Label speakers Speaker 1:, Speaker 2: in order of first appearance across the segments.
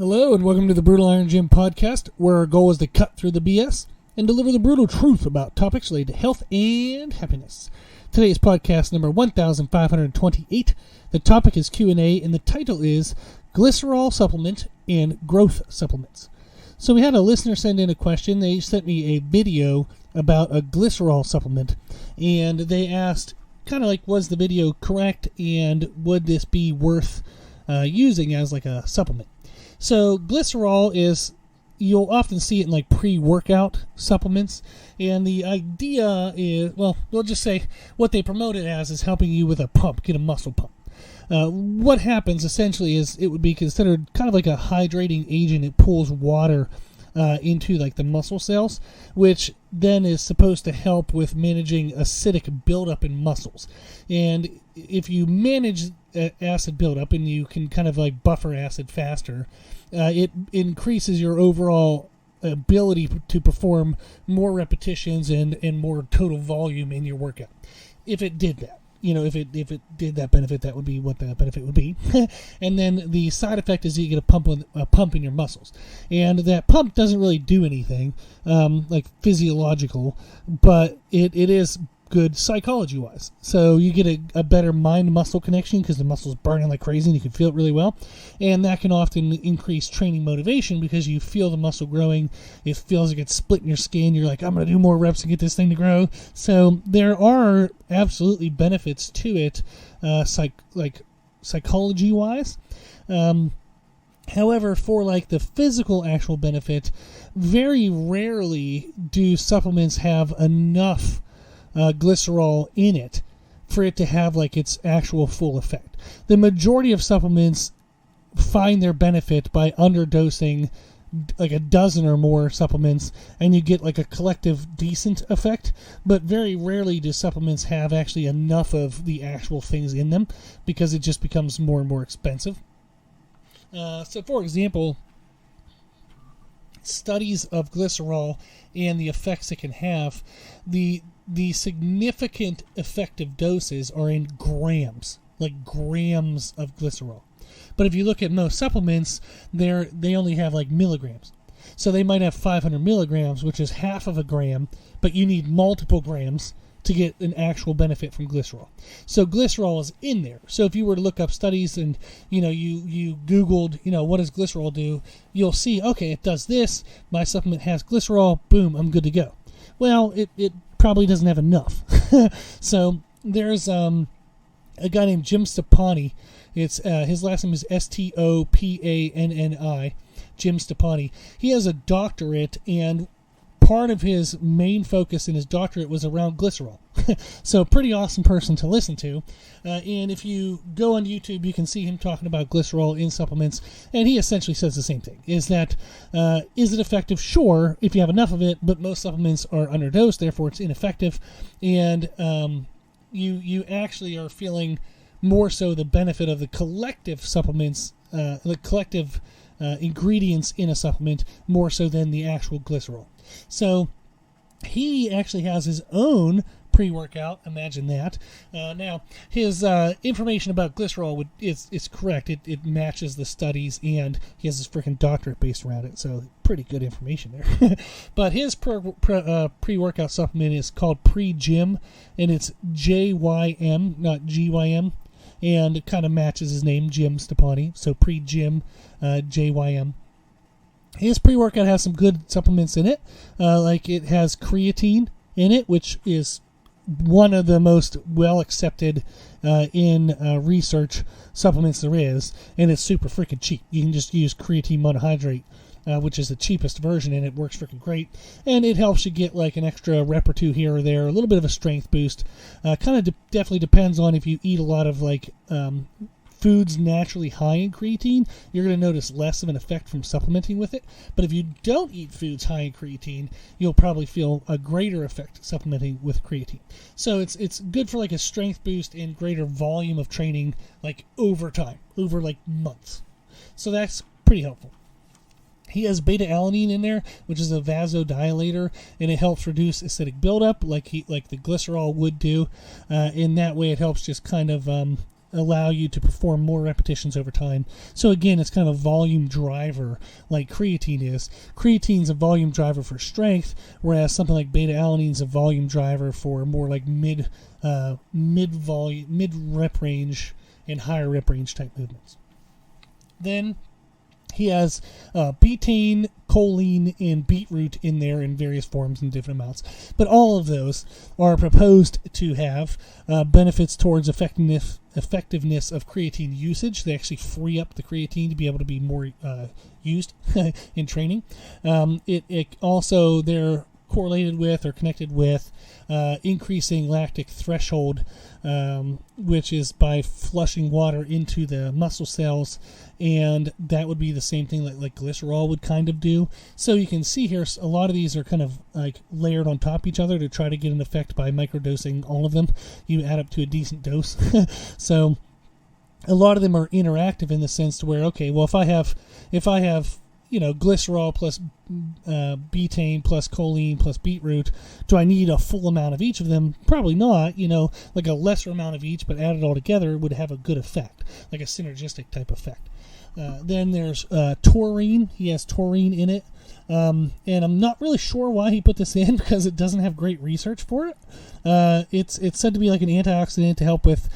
Speaker 1: Hello and welcome to the Brutal Iron Gym podcast, where our goal is to cut through the BS and deliver the brutal truth about topics related to health and happiness. Today is podcast number 1528. The topic is Q&A and the title is Glycerol Supplement and Growth Supplements. So we had a listener send in a question. They sent me a video about a glycerol supplement, and they asked kind of like, was the video correct and would this be worth using as like a supplement? So glycerol is, you'll often see it in like pre-workout supplements, and the idea is, well, we'll just say what they promote it as is helping you with a pump, get a muscle pump. What happens essentially is it would be considered kind of like a hydrating agent. It pulls water into like the muscle cells, which then is supposed to help with managing acidic buildup in muscles. And if you manage acid buildup and you can kind of like buffer acid faster, it increases your overall ability to perform more repetitions and more total volume in your workout. If it did that. If it did that benefit, that would be what the benefit would be. And then the side effect is you get a pump in your muscles. And that pump doesn't really do anything like physiological, but it is good psychology-wise. So you get a better mind-muscle connection because the muscle's burning like crazy and you can feel it really well. And that can often increase training motivation because you feel the muscle growing. It feels like it's splitting your skin. You're like, I'm going to do more reps and get this thing to grow. So there are absolutely benefits to it, psychology-wise. However, for like the physical actual benefit, very rarely do supplements have enough glycerol in it for it to have like its actual full effect. The majority of supplements find their benefit by underdosing like a dozen or more supplements, and you get like a collective decent effect, but very rarely do supplements have actually enough of the actual things in them because it just becomes more and more expensive. So for example, studies of glycerol and the effects it can have, the significant effective doses are in grams, like grams of glycerol. But if you look at most supplements, they only have like milligrams. So they might have 500 milligrams, which is half of a gram, but you need multiple grams to get an actual benefit from glycerol. So glycerol is in there. So if you were to look up studies and you Googled, what does glycerol do, you'll see, okay, it does this, my supplement has glycerol, boom, I'm good to go. Well, it probably doesn't have enough. So there's a guy named Jim Stepani. It's his last name is Stopanni, Jim Stepani. He has a doctorate, and part of his main focus in his doctorate was around glycerol. So pretty awesome person to listen to. And if you go on YouTube, you can see him talking about glycerol in supplements, and he essentially says the same thing, is that is it effective? Sure, if you have enough of it, but most supplements are underdosed, therefore it's ineffective, and you actually are feeling more so the benefit of the collective supplements, the collective ingredients in a supplement, more so than the actual glycerol. So he actually has his own pre-workout. Imagine that. Now, his information about glycerol is correct. It matches the studies, and he has his freaking doctorate based around it. So pretty good information there. But his pre-workout supplement is called Pre-Gym, and it's JYM, not GYM. And it kind of matches his name, Jim Stepani. So Pre-Gym, JYM. His pre-workout has some good supplements in it. Like it has creatine in it, which is one of the most well-accepted in research supplements there is. And it's super freaking cheap. You can just use creatine monohydrate, which is the cheapest version, and it works freaking great. And it helps you get like an extra rep or two here or there, a little bit of a strength boost. Kind of definitely depends on if you eat a lot of like foods naturally high in creatine, you're going to notice less of an effect from supplementing with it. But if you don't eat foods high in creatine, you'll probably feel a greater effect supplementing with creatine. So it's good for like a strength boost and greater volume of training like over time, over like months. So that's pretty helpful. He has beta-alanine in there, which is a vasodilator, and it helps reduce acidic buildup like the glycerol would do. In that way, it helps just kind of allow you to perform more repetitions over time. So again, it's kind of a volume driver like creatine is. Creatine's a volume driver for strength, whereas something like beta-alanine's a volume driver for more like mid rep range and higher rep range type movements. Then he has betaine, choline, and beetroot in there in various forms and different amounts. But all of those are proposed to have benefits towards effectiveness of creatine usage. They actually free up the creatine to be able to be more used in training. It also, they're correlated with or connected with increasing lactic threshold, which is by flushing water into the muscle cells, and that would be the same thing like glycerol would kind of do. So you can see here a lot of these are kind of like layered on top of each other to try to get an effect by microdosing all of them. You add up to a decent dose. So a lot of them are interactive in the sense to where, okay, well, if I have glycerol plus betaine plus choline plus beetroot, do I need a full amount of each of them? Probably not. Like a lesser amount of each, but added all together would have a good effect, like a synergistic type effect. Then there's taurine. He has taurine in it. And I'm not really sure why he put this in because it doesn't have great research for it. It's said to be like an antioxidant to help with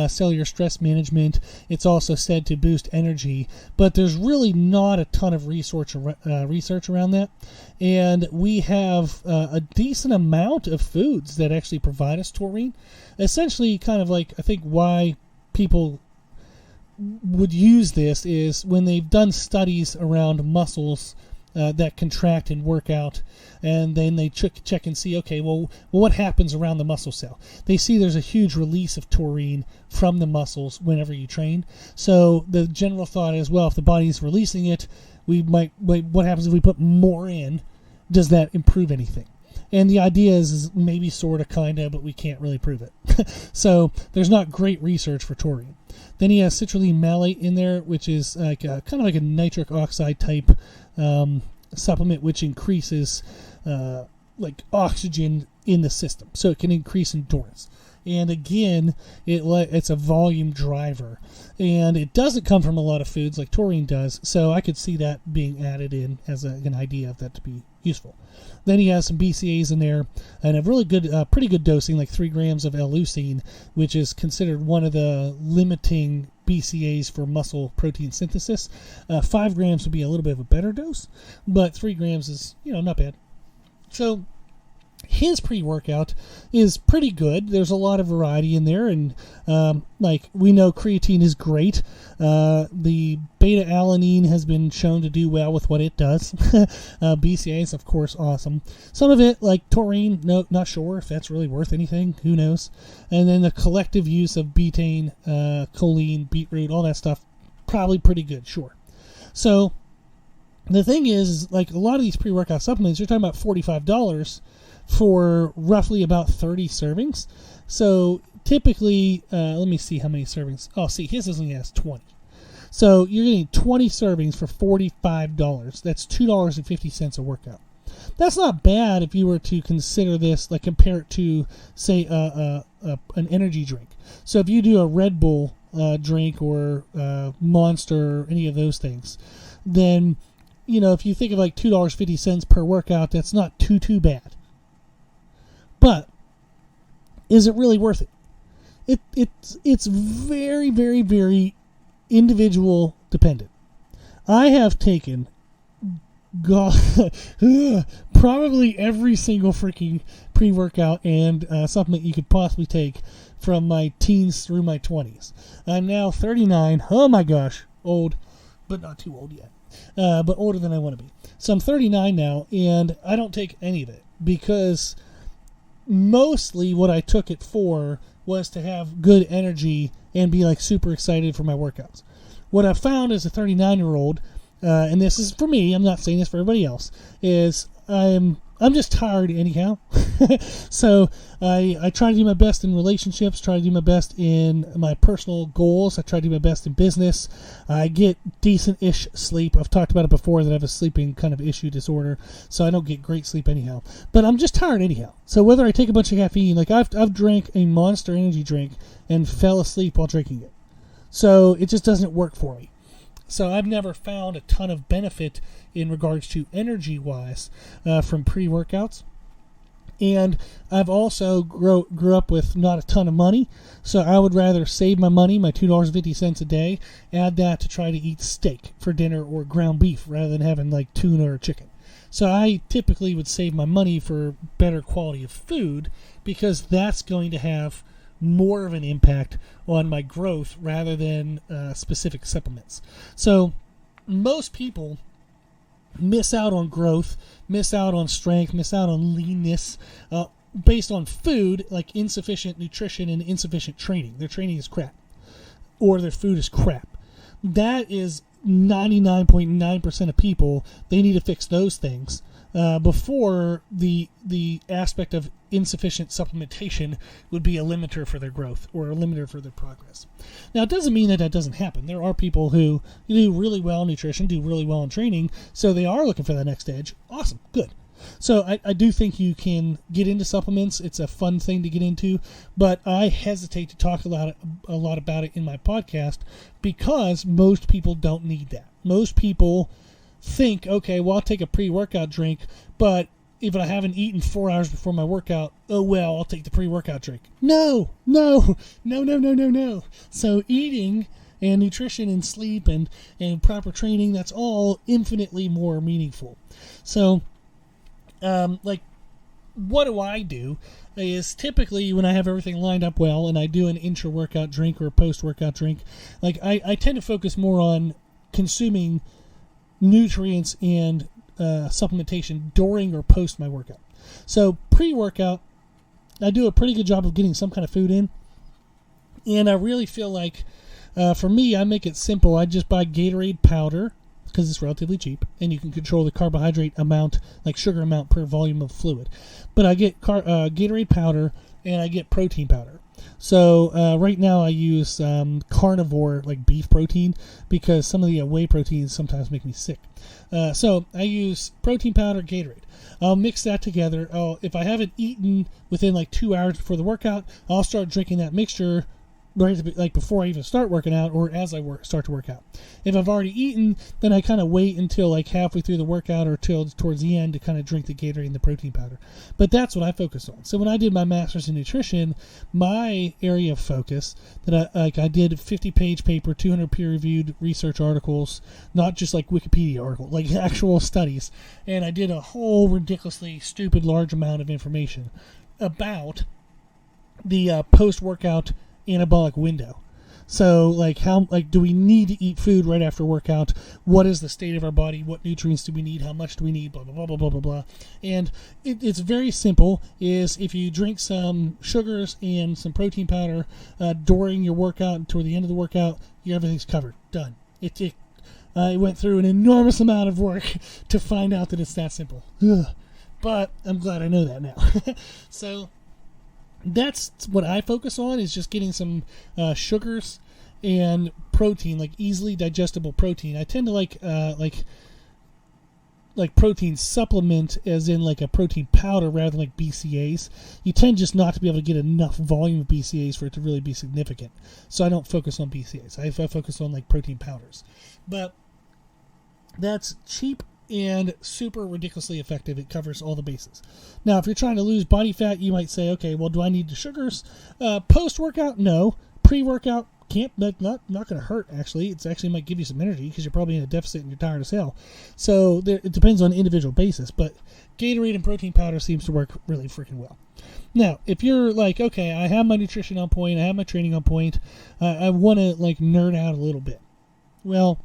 Speaker 1: cellular stress management. It's also said to boost energy, but there's really not a ton of research around that. And we have a decent amount of foods that actually provide us taurine. Essentially, kind of like, I think why people would use this is when they've done studies around muscles that contract and work out, and then they check and see, okay, well, what happens around the muscle cell? They see there's a huge release of taurine from the muscles whenever you train. So the general thought is, well, if the body's releasing it, what happens if we put more in? Does that improve anything? And the idea is maybe sort of, kind of, but we can't really prove it. So there's not great research for taurine. Then he has citrulline malate in there, which is like kind of like a nitric oxide type supplement, which increases like oxygen in the system, so it can increase endurance. And again, it's a volume driver, and it doesn't come from a lot of foods like taurine does. So I could see that being added in as an idea of that to be useful. Then he has some BCAAs in there, and a really good, pretty good dosing, like 3 grams of L-leucine, which is considered one of the limiting BCAAs for muscle protein synthesis. 5 grams would be a little bit of a better dose, but 3 grams is, not bad. So his pre-workout is pretty good. There's a lot of variety in there, and like we know creatine is great. The beta-alanine has been shown to do well with what it does. BCA is, of course, awesome. Some of it, like taurine, no, not sure if that's really worth anything. Who knows? And then the collective use of betaine, choline, beetroot, all that stuff, probably pretty good, sure. So the thing is, like a lot of these pre-workout supplements, you're talking about $45 for roughly about 30 servings. So typically, let me see how many servings. Oh, see, his only has 20. So you're getting 20 servings for $45. That's $2.50 a workout. That's not bad if you were to consider this, like compare it to, say, an energy drink. So if you do a Red Bull drink or Monster or any of those things, then, if you think of like $2.50 per workout, that's not too bad. But is it really worth it? It's very, very, very individual dependent. I have taken probably every single freaking pre-workout and supplement you could possibly take from my teens through my 20s. I'm now 39. Oh my gosh, old, but not too old yet. But older than I want to be. So I'm 39 now, and I don't take any of it because mostly what I took it for was to have good energy and be like super excited for my workouts. What I found as a 39-year-old, and this is for me, I'm not saying this for everybody else, is I'm just tired anyhow. So I try to do my best in relationships, try to do my best in my personal goals. I try to do my best in business. I get decent-ish sleep. I've talked about it before that I have a sleeping kind of issue disorder, so I don't get great sleep anyhow. But I'm just tired anyhow. So whether I take a bunch of caffeine, like I've drank a Monster energy drink and fell asleep while drinking it. So it just doesn't work for me. So I've never found a ton of benefit in regards to energy-wise from pre-workouts. And I've also grew up with not a ton of money, so I would rather save my money, my $2.50 a day, add that to try to eat steak for dinner or ground beef rather than having like tuna or chicken. So I typically would save my money for better quality of food because that's going to have more of an impact on my growth rather than specific supplements. So most people miss out on growth, miss out on strength, miss out on leanness based on food, like insufficient nutrition and insufficient training. Their training is crap, or their food is crap. That is 99.9% of people. They need to fix those things before the aspect of insufficient supplementation would be a limiter for their growth or a limiter for their progress. Now, it doesn't mean that that doesn't happen. There are people who do really well in nutrition, do really well in training, so they are looking for that next edge. Awesome, good. So I do think you can get into supplements. It's a fun thing to get into, but I hesitate to talk a lot about it in my podcast because most people don't need that. Most people think, okay, well, I'll take a pre-workout drink, but if I haven't eaten 4 hours before my workout, oh well, I'll take the pre-workout drink. No. So eating and nutrition and sleep and proper training, that's all infinitely more meaningful. So, what do I do is typically when I have everything lined up well and I do an intra-workout drink or a post-workout drink, I tend to focus more on consuming nutrients and supplementation during or post my workout. So pre-workout, I do a pretty good job of getting some kind of food in, and I really feel like for me, I make it simple. I just buy Gatorade powder because it's relatively cheap, and you can control the carbohydrate amount, like sugar amount per volume of fluid. But I get Gatorade powder and I get protein powder. So right now I use carnivore, like beef protein, because some of the whey proteins sometimes make me sick. So I use protein powder, Gatorade. I'll mix that together. If I haven't eaten within like 2 hours before the workout, I'll start drinking that mixture right like before I even start working out or as I start to work out. If I've already eaten, then I kind of wait until like halfway through the workout or till towards the end to kind of drink the Gatorade and the protein powder. But that's what I focus on. So when I did my master's in nutrition, my area of focus that I did 50-page paper, 200 peer-reviewed research articles, not just like Wikipedia articles, like actual studies, and I did a whole ridiculously stupid large amount of information about the post-workout anabolic window. So how do we need to eat food right after workout? What is the state of our body? What nutrients do we need? How much do we need? Blah blah blah blah blah blah blah. And it's very simple. Is if you drink some sugars and some protein powder during your workout toward the end of the workout, everything's covered. Done. It went through an enormous amount of work to find out that it's that simple. Ugh. But I'm glad I know that now. So that's what I focus on, is just getting some sugars and protein, like easily digestible protein. I tend to like protein supplement, as in like a protein powder rather than like BCAAs. You tend just not to be able to get enough volume of BCAAs for it to really be significant. So I don't focus on BCAAs. I focus on like protein powders. But that's cheap and super ridiculously effective. It covers all the bases. Now, if you're trying to lose body fat, you might say, okay, well, do I need the sugars? Post-workout, no. Pre-workout, not going to hurt, actually. It's actually might give you some energy because you're probably in a deficit and you're tired as hell. So it depends on individual basis, but Gatorade and protein powder seems to work really freaking well. Now, if you're like, okay, I have my nutrition on point, I have my training on point, I want to like nerd out a little bit. Well,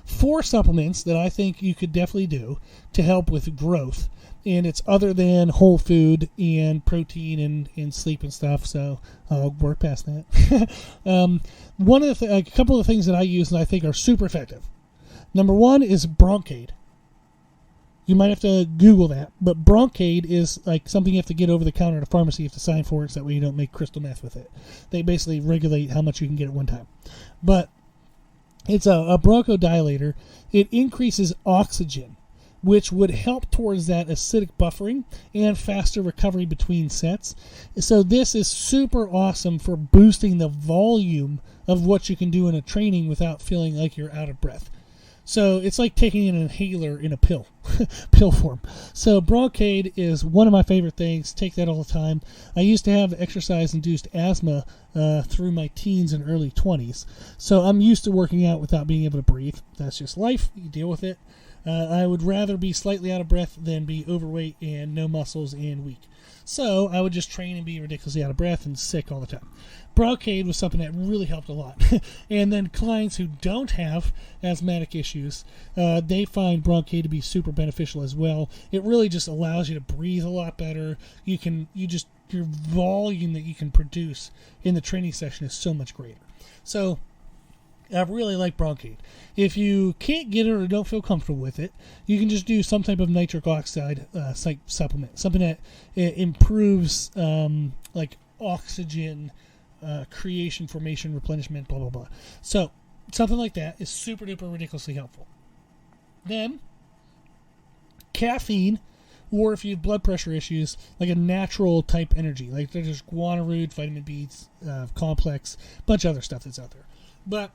Speaker 1: 4 supplements that I think you could definitely do to help with growth, and it's other than whole food and protein and sleep and stuff, so I'll work past that. A couple of the things that I use and I think are super effective. Number 1 is Broncaid. You might have to Google that, but Broncaid is like something you have to get over the counter at a pharmacy. You have to sign for it, so that way you don't make crystal meth with it. They basically regulate how much you can get at one time. But it's a bronchodilator. It increases oxygen, which would help towards that acidic buffering and faster recovery between sets. So this is super awesome for boosting the volume of what you can do in a training without feeling like you're out of breath. So it's like taking an inhaler in a pill form. So Bronkaid is one of my favorite things. Take that all the time. I used to have exercise-induced asthma through my teens and early 20s. So I'm used to working out without being able to breathe. That's just life. You deal with it. I would rather be slightly out of breath than be overweight and no muscles and weak. So I would just train and be ridiculously out of breath and sick all the time. Bronkaid was something that really helped a lot. And then clients who don't have asthmatic issues, they find Bronkaid to be super beneficial as well. It really just allows you to breathe a lot better. Your volume that you can produce in the training session is so much greater. So I really like Bronkaid. If you can't get it or don't feel comfortable with it, you can just do some type of nitric oxide supplement, something that improves like oxygen creation, formation, replenishment, blah, blah, blah. So something like that is super duper ridiculously helpful. Then caffeine, or if you have blood pressure issues, like a natural type energy, like there's guarana root, vitamin B complex, bunch of other stuff that's out there. But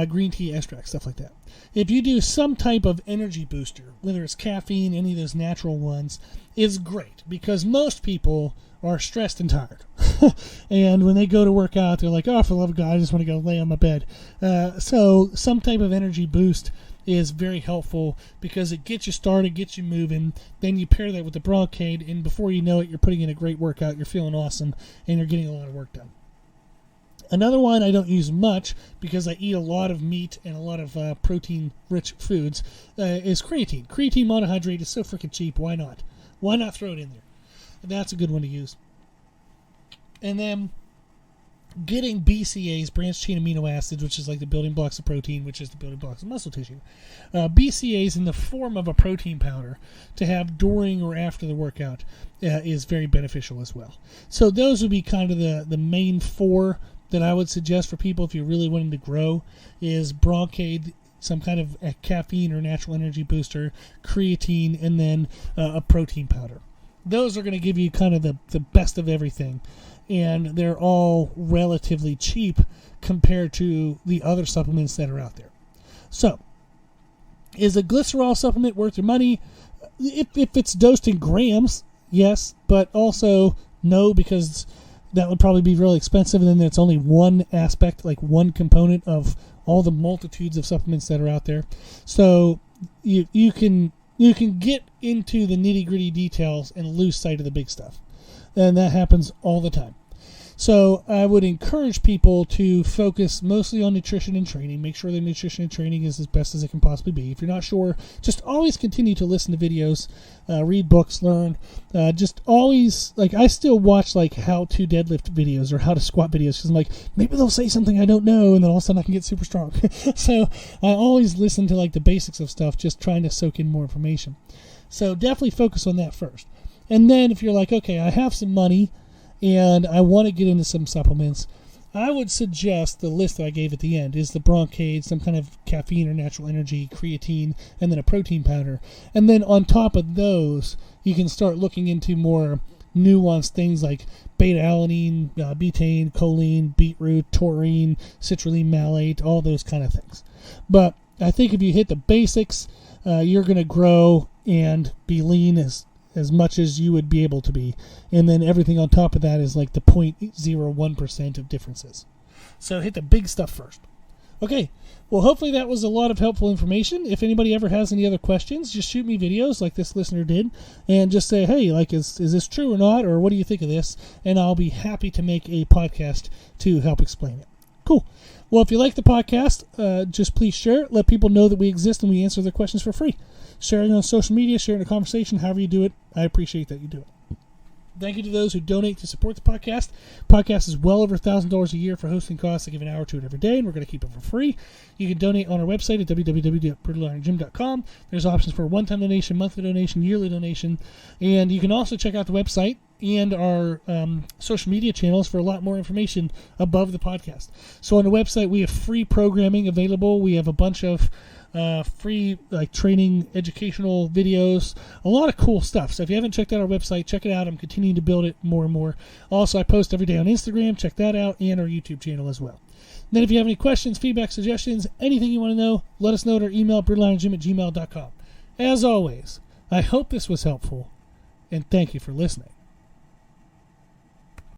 Speaker 1: green tea extract, stuff like that. If you do some type of energy booster, whether it's caffeine, any of those natural ones, is great because most people are stressed and tired. And when they go to work out, they're like, oh, for the love of God, I just want to go lay on my bed. So some type of energy boost is very helpful because it gets you started, gets you moving. Then you pair that with the Bronkaid, and before you know it, you're putting in a great workout, you're feeling awesome, and you're getting a lot of work done. Another one I don't use much because I eat a lot of meat and a lot of protein-rich foods is creatine. Creatine monohydrate is so freaking cheap. Why not? Why not throw it in there? That's a good one to use. And then getting BCAAs, branched chain amino acids, which is like the building blocks of protein, which is the building blocks of muscle tissue. BCAAs in the form of a protein powder to have during or after the workout is very beneficial as well. So those would be kind of the main four that I would suggest for people if you're really wanting to grow is Bronkaid, some kind of a caffeine or natural energy booster, creatine, and then a protein powder. Those are going to give you kind of the best of everything, and they're all relatively cheap compared to the other supplements that are out there. So, is a glycerol supplement worth your money? If it's dosed in grams, yes, but also no, because that would probably be really expensive, and then it's only one aspect, like one component of all the multitudes of supplements that are out there. So you can get into the nitty-gritty details and lose sight of the big stuff. And that happens all the time. So I would encourage people to focus mostly on nutrition and training. Make sure their nutrition and training is as best as it can possibly be. If you're not sure, just always continue to listen to videos, read books, learn. Just always, like, I still watch like how to deadlift videos or how to squat videos because I'm like, maybe they'll say something I don't know, and then all of a sudden I can get super strong. So I always listen to like the basics of stuff, just trying to soak in more information. So definitely focus on that first. And then if you're like, okay, I have some money and I want to get into some supplements, I would suggest the list that I gave at the end is the Bronkaid, some kind of caffeine or natural energy, creatine, and then a protein powder. And then on top of those, you can start looking into more nuanced things like beta-alanine, betaine, choline, beetroot, taurine, citrulline malate, all those kind of things. But I think if you hit the basics, you're going to grow and be lean as much as you would be able to be. And then everything on top of that is like the 0.01% of differences. So hit the big stuff first. Okay, well, hopefully that was a lot of helpful information. If anybody ever has any other questions, just shoot me videos like this listener did and just say, hey, like, is this true or not? Or what do you think of this? And I'll be happy to make a podcast to help explain it. Cool. Well, if you like the podcast, just please share it. Let people know that we exist and we answer their questions for free. Sharing on social media, sharing a conversation, however you do it, I appreciate that you do it. Thank you to those who donate to support the podcast. Podcast is well over $1,000 a year for hosting costs. I give an hour to it every day, and we're going to keep it for free. You can donate on our website at www.brutalirongym.com. There's options for a one-time donation, monthly donation, yearly donation, and you can also check out the website and our social media channels for a lot more information above the podcast. So on the website, we have free programming available. We have a bunch of free like training, educational videos, a lot of cool stuff. So if you haven't checked out our website, check it out. I'm continuing to build it more and more. Also, I post every day on Instagram. Check that out, and our YouTube channel as well. then if you have any questions, feedback, suggestions, anything you want to know, let us know at our email, brewlinerjim@gmail.com. As always, I hope this was helpful, and thank you for listening.